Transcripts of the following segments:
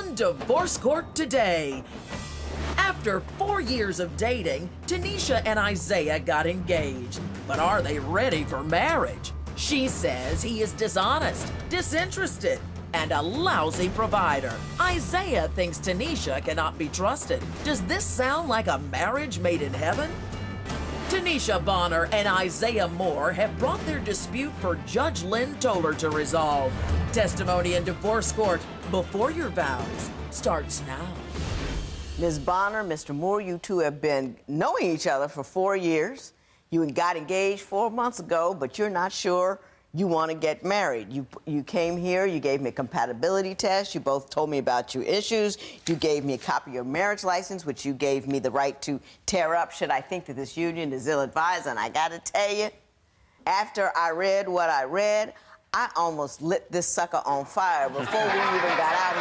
on Divorce Court today. After 4 years of dating, Tanisha and Isaiah got engaged. But are they ready for marriage? She says he is dishonest, disinterested, and a lousy provider. Isaiah thinks Tanisha cannot be trusted. Does this sound like a marriage made in heaven? Tanisha Bonner and Isaiah Moore have brought their dispute for Judge Lynn Toller to resolve. Testimony in divorce court before your vows starts now. Ms. Bonner, Mr. Moore, you two have been knowing each other for 4 years. You got engaged 4 months ago, but you're not sure you want to get married. You came here, you gave me a compatibility test, you both told me about your issues, you gave me a copy of your marriage license, which you gave me the right to tear up should I think that this union is ill-advised. And I gotta tell you, after I read what I read, I almost lit this sucker on fire before we even got out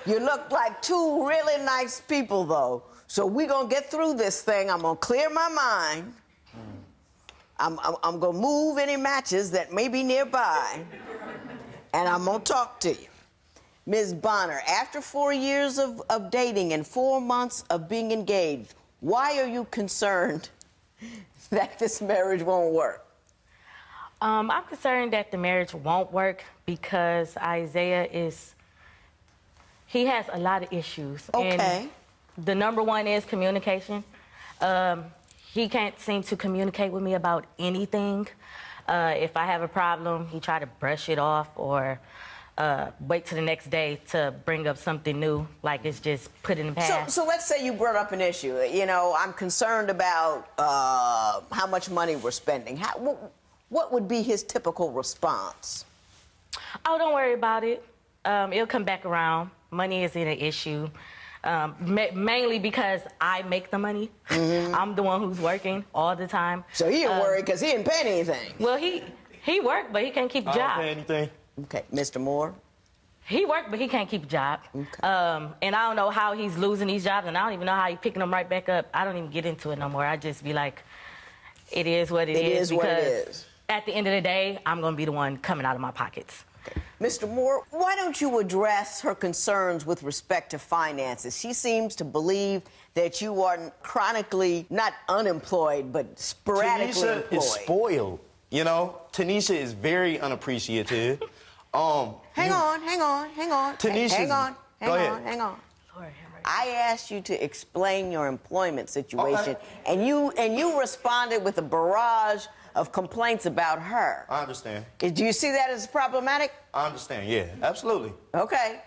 here. You look like two really nice people, though. So we're gonna get through this thing. I'm gonna clear my mind. I'm gonna move any matches that may be nearby, and I'm gonna talk to you. Ms. Bonner, after 4 years of dating and 4 months of being engaged, why are you concerned that this marriage won't work? I'm concerned that the marriage won't work because Isaiah he has a lot of issues. Okay. And the number one is communication. He can't seem to communicate with me about anything. If I have a problem, he try to brush it off or wait till the next day to bring up something new, like it's just put in the past. So let's say you brought up an issue. You know, I'm concerned about how much money we're spending. What would be his typical response? Oh, don't worry about it. It'll come back around. Money isn't an issue. Mainly because I make the money. Mm-hmm. I'm the one who's working all the time. So he ain't worried because he didn't pay anything. Well, he worked, but he can't keep a job. I don't pay anything. Okay, Mr. Moore? He worked, but he can't keep a job. Okay. And I don't know how he's losing these jobs, and I don't even know how he's picking them right back up. I don't even get into it no more. I just be like, it is what it is. It is what it is. At the end of the day, I'm going to be the one coming out of my pockets. Mr. Moore, why don't you address her concerns with respect to finances? She seems to believe that you are chronically, not unemployed, but sporadically Tanisha employed. is spoiled, you know? Tanisha is very unappreciative. Hang on. Tanisha's... Hang on. Go ahead. Lord have mercy. I I asked you to explain your employment situation, and you responded with a barrage of complaints about her. I understand. Do you see that as problematic? I understand, yeah, absolutely. Okay.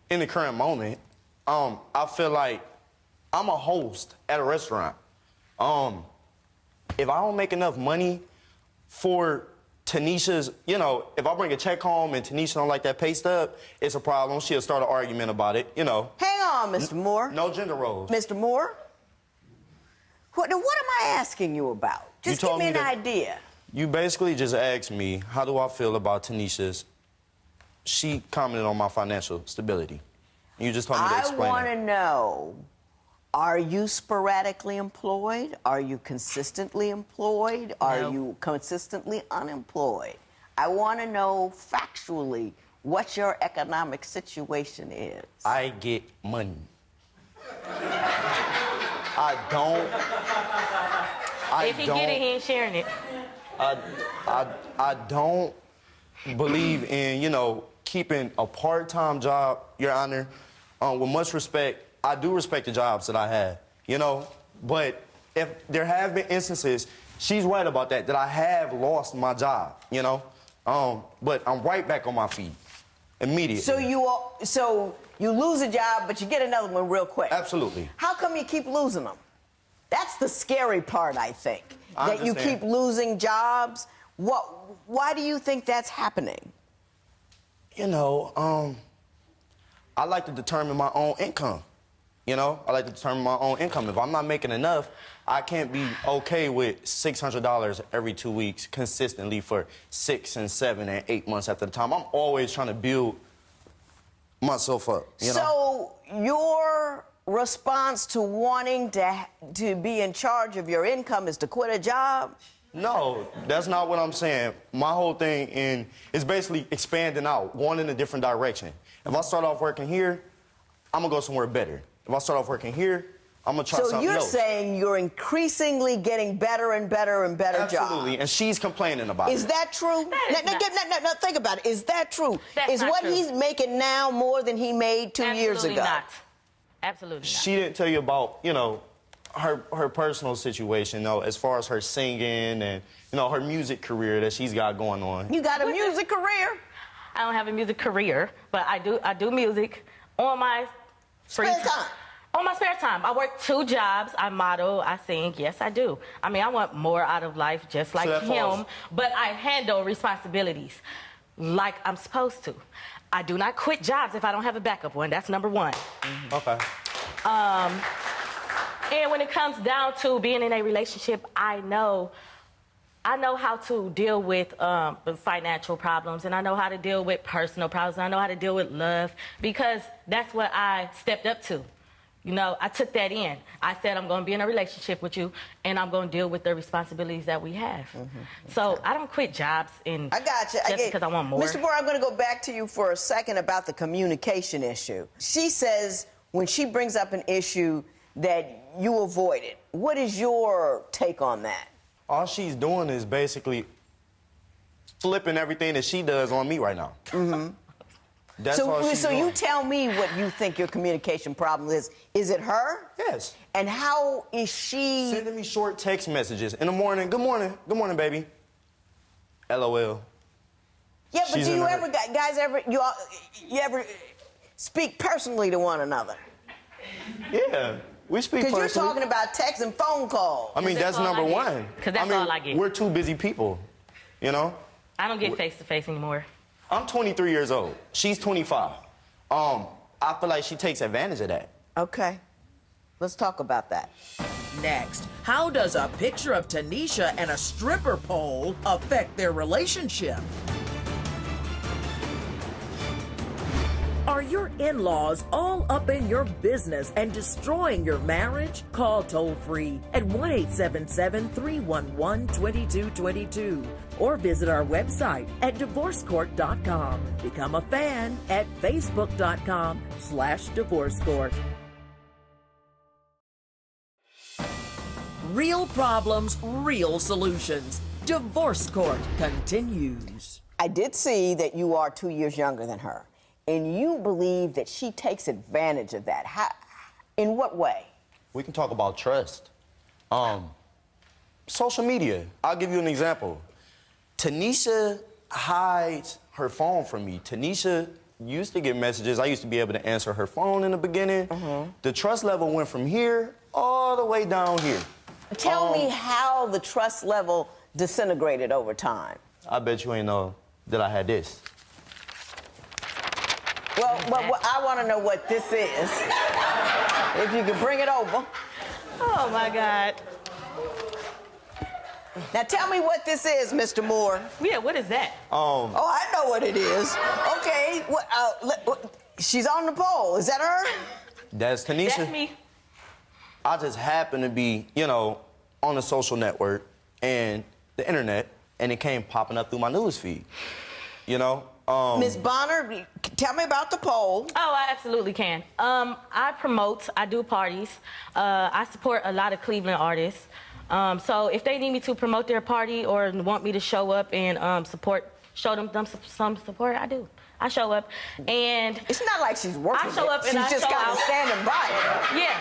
In the current moment, I feel like I'm a host at a restaurant. If I don't make enough money for Tanisha's, you know, if I bring a check home and Tanisha don't like that pay stub, it's a problem. She'll start an argument about it, you know. Hang on, Mr. Moore. No gender roles. Mr. Moore? What am I asking you about? Just give me an idea. You basically just asked me, how do I feel about Tanisha's? She commented on my financial stability. You just told me to explain it. I want to know, are you sporadically employed? Are you consistently employed? No. Are you consistently unemployed? I want to know factually what your economic situation is. I get money. I don't. If he get it, he ain't sharing it. I don't believe in, you know, keeping a part-time job, Your Honor. With much respect, I do respect the jobs that I have, you know, but if there have been instances, she's right about that I have lost my job, you know, but I'm right back on my feet immediately. So you lose a job, but you get another one real quick. Absolutely. How come you keep losing them? That's the scary part, I think. I that you understand. keep losing jobs. Why do you think that's happening? You know, I like to determine my own income. You know, I like to determine my own income. If I'm not making enough, I can't be okay with $600 every 2 weeks consistently for 6 and 7 and 8 months at a time. I'm always trying to build myself up, you know? So your response to wanting to be in charge of your income is to quit a job? No, that's not what I'm saying. My whole thing is basically expanding out, going in a different direction. If I start off working here, I'm gonna go somewhere better. If I start off working here, I'm gonna try something else. So you're saying you're increasingly getting better and better and better jobs. Absolutely, and she's complaining about it. Is that true? No, think about it. Is that true? Is what he's making now more than he made 2 years ago? Absolutely not. Absolutely not. She didn't tell you about, her personal situation, as far as her singing and, her music career that she's got going on. You got a music career? I don't have a music career, but I do music on my Spare time. On my spare time. I work 2 jobs. I model, I sing. Yes, I do. I mean, I want more out of life just like him, but I handle responsibilities like I'm supposed to. I do not quit jobs if I don't have a backup one. That's number 1. Mm-hmm. Okay. And when it comes down to being in a relationship, I know how to deal with financial problems, and I know how to deal with personal problems, and I know how to deal with love, because that's what I stepped up to. I took that in. I said, I'm going to be in a relationship with you, and I'm going to deal with the responsibilities that we have. So I don't quit jobs I got you. Just because I want more. Mr. Moore, I'm going to go back to you for a second about the communication issue. She says when she brings up an issue that you avoid it. What is your take on that? All she's doing is basically flipping everything that she does on me right now. That's all she's doing. You tell me what you think your communication problem is. Is it her? Yes. And how is she... Sending me short text messages. In the morning, good morning, baby. LOL. Yeah, but do you ever, guys you ever speak personally to one another? Yeah, we speak personally. Because you're talking about text and phone calls. I mean, that's number 1. Because that's all I get. We're 2 busy people, I don't get face-to-face anymore. I'm 23 years old. She's 25. I feel like she takes advantage of that. Okay. Let's talk about that. Next, how does a picture of Tanisha and a stripper pole affect their relationship? Are your in-laws all up in your business and destroying your marriage? Call toll-free at 1-877-311-2222 or visit our website at divorcecourt.com. Become a fan at facebook.com/divorcecourt. Real problems, real solutions. Divorce Court continues. I did see that you are 2 years younger than her, and you believe that she takes advantage of that. In what way? We can talk about trust. Social media. I'll give you an example. Tanisha hides her phone from me. Tanisha used to get messages. I used to be able to answer her phone in the beginning. The trust level went from here all the way down here. Tell me how the trust level disintegrated over time. I bet you ain't know that I had this. Well, I want to know what this is. If you could bring it over. Oh, my God. Now, tell me what this is, Mr. Moore. Yeah, what is that? Oh, I know what it is. Okay, she's on the pole. Is that her? That's Tanisha. That's me. I just happen to be, on a social network and the internet, and it came popping up through my news feed, Ms. Bonner, tell me about the poll. Oh, I absolutely can. I do parties. I support a lot of Cleveland artists. So if they need me to promote their party or want me to show up and show them some support, I do. I show up, and it's not like she's working. I show up, and she's just kind of standing by it. Yeah,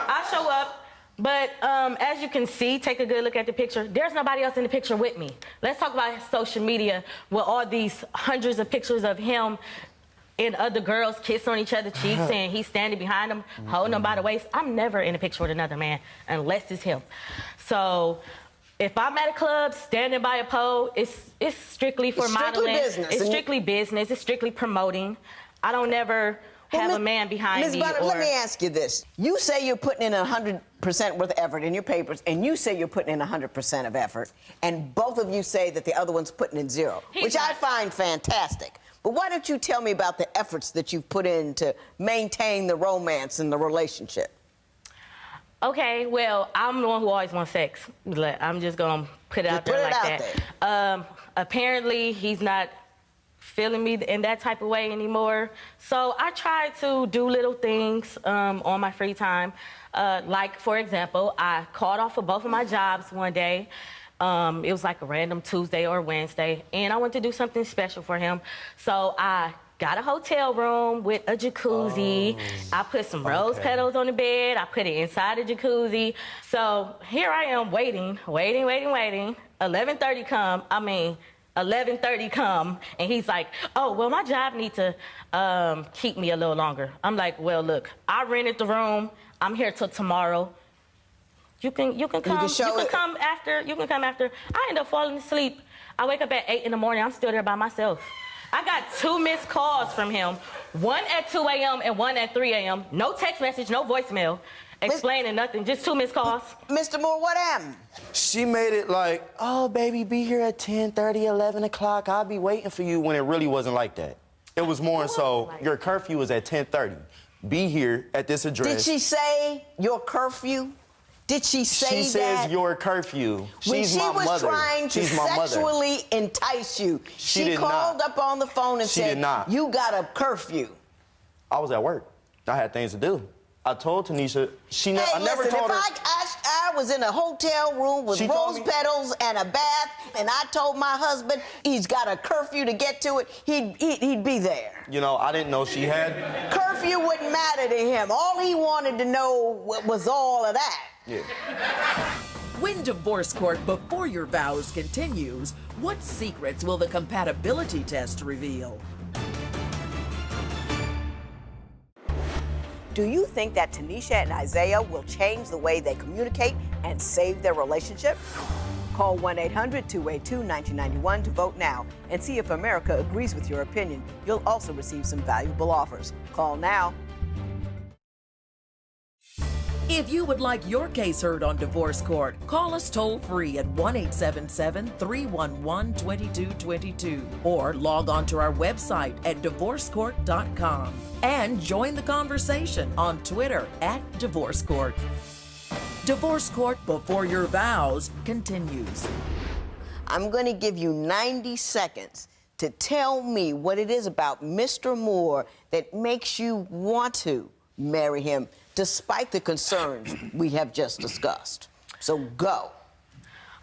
I show up. But as you can see, take a good look at the picture. There's nobody else in the picture with me. Let's talk about social media with all these hundreds of pictures of him and other girls kissing on each other's cheeks, and he's standing behind them, holding them by the waist. I'm never in a picture with another man unless it's him. So if I'm at a club standing by a pole, it's strictly for modeling. It's strictly business. It's strictly promoting. I don't never have a man behind me. Ms. Bonner, let me ask you this. You say you're putting in 100% worth of effort in your papers, and you say you're putting in 100% of effort, and both of you say that the other one's putting in 0, which I find fantastic. But why don't you tell me about the efforts that you've put in to maintain the romance in the relationship? Okay, well, I'm the one who always wants sex. I'm just gonna put it out there like that. Apparently, he's not feeling me in that type of way anymore. So I try to do little things on my free time. Like, for example, I called off of both of my jobs one day. It was like a random Tuesday or Wednesday, and I went to do something special for him. So I got a hotel room with a jacuzzi. I put some rose petals on the bed. I put it inside the jacuzzi. So here I am waiting. 11:30 come, 11:30 come, and he's like, oh, well, my job needs to keep me a little longer. I'm like, well, look, I rented the room. I'm here till tomorrow. You can come after. I end up falling asleep. I wake up at 8 in the morning. I'm still there by myself. I got 2 missed calls from him, one at 2 a.m. and one at 3 a.m. No text message, no voicemail, explaining nothing, just 2 missed calls. Mr. Moore, what happened? She made it like, oh, baby, be here at 10:30, 11 o'clock. I'll be waiting for you, when it really wasn't like that. It was more so, your curfew is at 10:30. Be here at this address. Did she say your curfew? Did she say that? She says your curfew. She's my mother. When she was trying to sexually entice you, she called up on the phone and said, you got a curfew. I was at work. I had things to do. I told Tanisha, I never told her. I was in a hotel room with rose petals and a bath, and I told my husband he's got a curfew to get to it, he'd be there. You know, I didn't know she had. Curfew wouldn't matter to him. All he wanted to know was all of that. Yeah. When Divorce Court Before Your Vows continues, what secrets will the compatibility test reveal? Do you think that Tanisha and Isaiah will change the way they communicate and save their relationship? Call 1-800-282-1991 to vote now and see if America agrees with your opinion. You'll also receive some valuable offers. Call now. If you would like your case heard on Divorce Court, call us toll-free at 1-877-311-2222 or log on to our website at divorcecourt.com and join the conversation on Twitter at Divorce Court. Divorce Court Before Your Vows continues. I'm going to give you 90 seconds to tell me what it is about Mr. Moore that makes you want to marry him, despite the concerns we have just discussed. So go.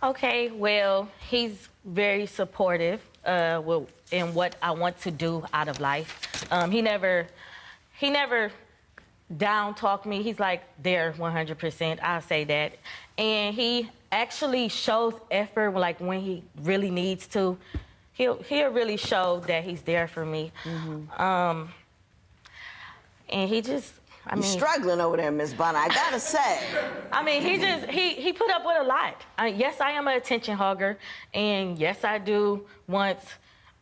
Okay, well, he's very supportive in what I want to do out of life. He never down-talk me. He's like there 100%, I'll say that. And he actually shows effort, like when he really needs to. He'll really show that he's there for me. Mm-hmm. And he just, You're struggling over there, Miss Bonner, I gotta say. I mean, he put up with a lot. Yes, I am an attention hogger, and yes, I do want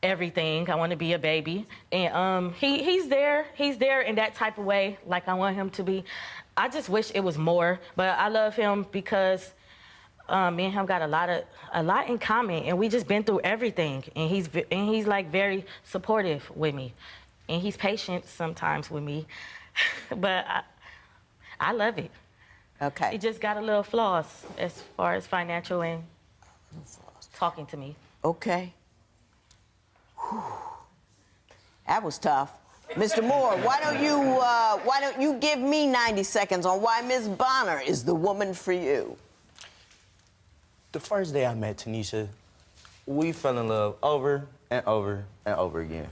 everything. I want to be a baby, and he's there in that type of way, like I want him to be. I just wish it was more, but I love him because me and him got a lot in common, and we just been through everything, and he's like very supportive with me, and he's patient sometimes with me. But I love it. Okay. He just got a little flaws as far as financial and talking to me. Okay. Whew. That was tough. Mr. Moore, why don't you give me 90 seconds on why Miss Bonner is the woman for you? The first day I met Tanisha, we fell in love over and over and over again.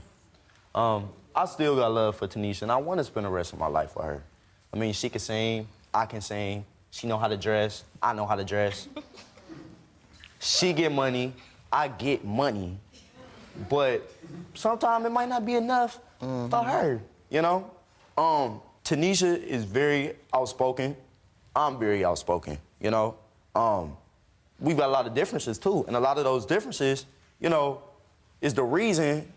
I still got love for Tanisha, and I want to spend the rest of my life with her. I mean, she can sing, I can sing, she know how to dress, I know how to dress. She get money, I get money. But sometimes it might not be enough for her, you know? Tanisha is very outspoken. I'm very outspoken, you know? We've got a lot of differences, too, and a lot of those differences, you know, is the reason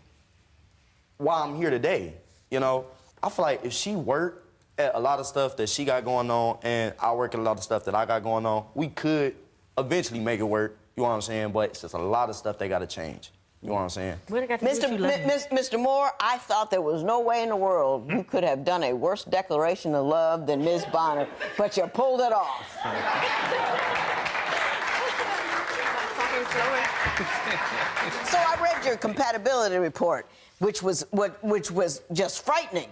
why I'm here today, you know? I feel like if she worked at a lot of stuff that she got going on and I work at a lot of stuff that I got going on, we could eventually make it work, you know what I'm saying? But it's just a lot of stuff they gotta change. You know what I'm saying? What I got to do with you loving me? Mr. Moore, I thought there was no way in the world you could have done a worse declaration of love than Ms. Bonner, but you pulled it off. So I read your compatibility report, which was just frightening.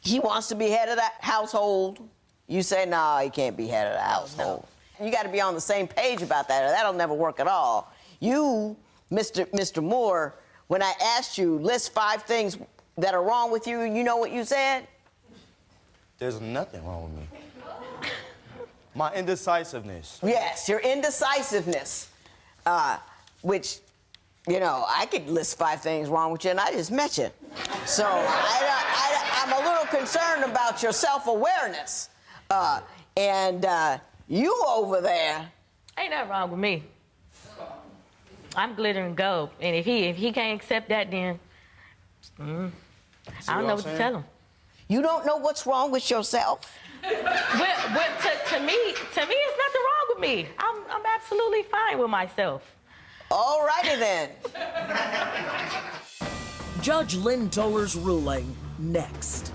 He wants to be head of the household. You say, no, he can't be head of the household. No. You got to be on the same page about that, or that'll never work at all. You, Mr. Moore, when I asked you, list 5 things that are wrong with you, you know what you said? There's nothing wrong with me. My indecisiveness. Yes, your indecisiveness, which, you know, I could list 5 things wrong with you, and I just met you. So I'm a little concerned about your self-awareness. And you over there. Ain't nothing wrong with me. I'm glitter and gold, and if he can't accept that, then I don't know what to tell him. You don't know what's wrong with yourself? To me, it's nothing wrong with me. I'm absolutely fine with myself. All righty then. Judge Lynn Toller's ruling next.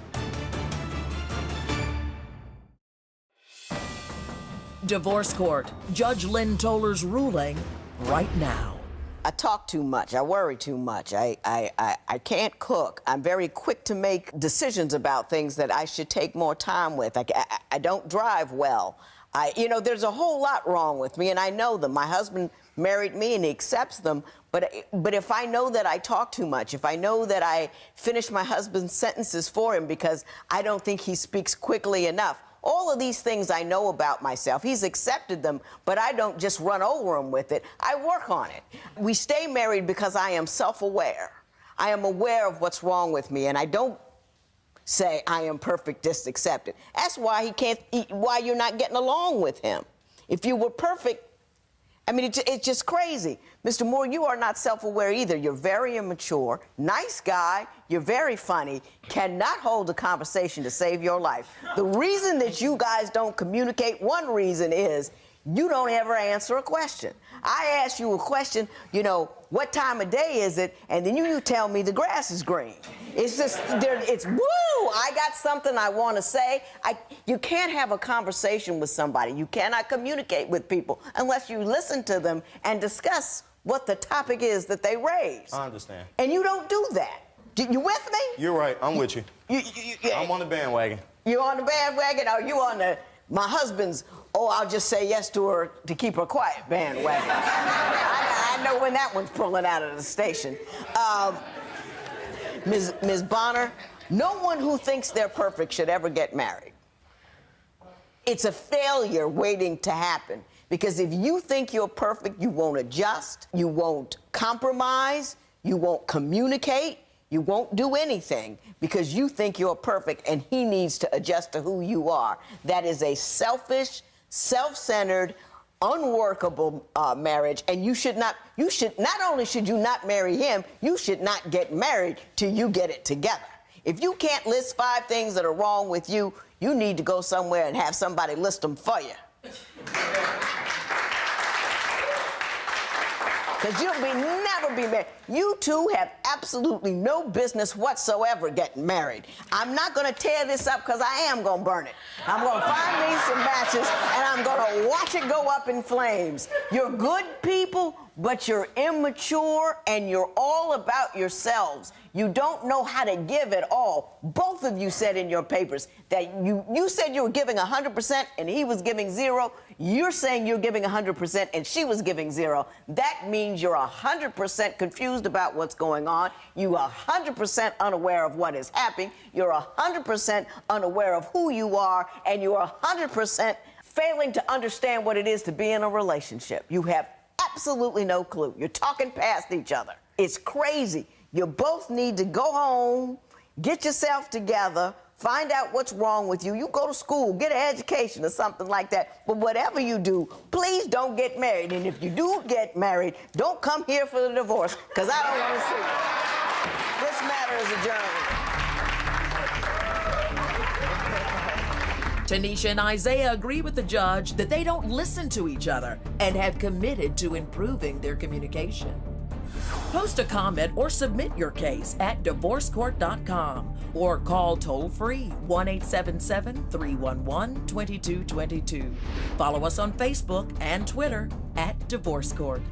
Divorce Court. Judge Lynn Toller's ruling right now. I talk too much. I worry too much. I can't cook. I'm very quick to make decisions about things that I should take more time with. I don't drive well. You know, there's a whole lot wrong with me, and I know them. My husband married me, and he accepts them. But if I know that I talk too much, if I know that I finish my husband's sentences for him because I don't think he speaks quickly enough, all of these things I know about myself. He's accepted them, but I don't just run over him with it. I work on it. We stay married because I am self-aware. I am aware of what's wrong with me, and I don't say I am perfect, just accept it. That's why why you're not getting along with him. If you were perfect, I mean, it's just crazy. Mr. Moore, you are not self-aware either. You're very immature, nice guy, you're very funny, cannot hold a conversation to save your life. The reason that you guys don't communicate, one reason is you don't ever answer a question. I ask you a question, you know, what time of day is it? And then you tell me the grass is green. It's just, it's woo! I got something I want to say. You can't have a conversation with somebody. You cannot communicate with people unless you listen to them and discuss what the topic is that they raise. I understand. And you don't do that. You with me? You're right. I'm with you. Yeah. I'm on the bandwagon. You on the bandwagon, or you on my husband's, oh, I'll just say yes to her to keep her quiet bandwagon. I know when that one's pulling out of the station. Ms. Bonner, no one who thinks they're perfect should ever get married. It's a failure waiting to happen. Because if you think you're perfect, you won't adjust, you won't compromise, you won't communicate, you won't do anything because you think you're perfect and he needs to adjust to who you are. That is a selfish, self-centered, unworkable marriage, and not only should you not marry him, you should not get married till you get it together. If you can't list 5 things that are wrong with you, you need to go somewhere and have somebody list them for you. Because you'll never be married. You two have absolutely no business whatsoever getting married. I'm not going to tear this up because I am going to burn it. I'm going to find me some matches and I'm going to watch it go up in flames. You're good people, but you're immature and you're all about yourselves. You don't know how to give it all. Both of you said in your papers that you said you were giving 100% and he was giving 0. You're saying you're giving 100% and she was giving 0. That means you're 100% confused about what's going on. You are 100% unaware of what is happening. You're 100% unaware of who you are, and you are 100% failing to understand what it is to be in a relationship. You have absolutely no clue. You're talking past each other. It's crazy. You both need to go home, get yourself together, find out what's wrong with you. You go to school, get an education or something like that. But whatever you do, please don't get married. And if you do get married, don't come here for the divorce, because I don't want to see it. This matter is adjourned. Tanisha and Isaiah agree with the judge that they don't listen to each other and have committed to improving their communication. Post a comment or submit your case at divorcecourt.com or call toll-free 1-877-311-2222. Follow us on Facebook and Twitter at Divorce Court.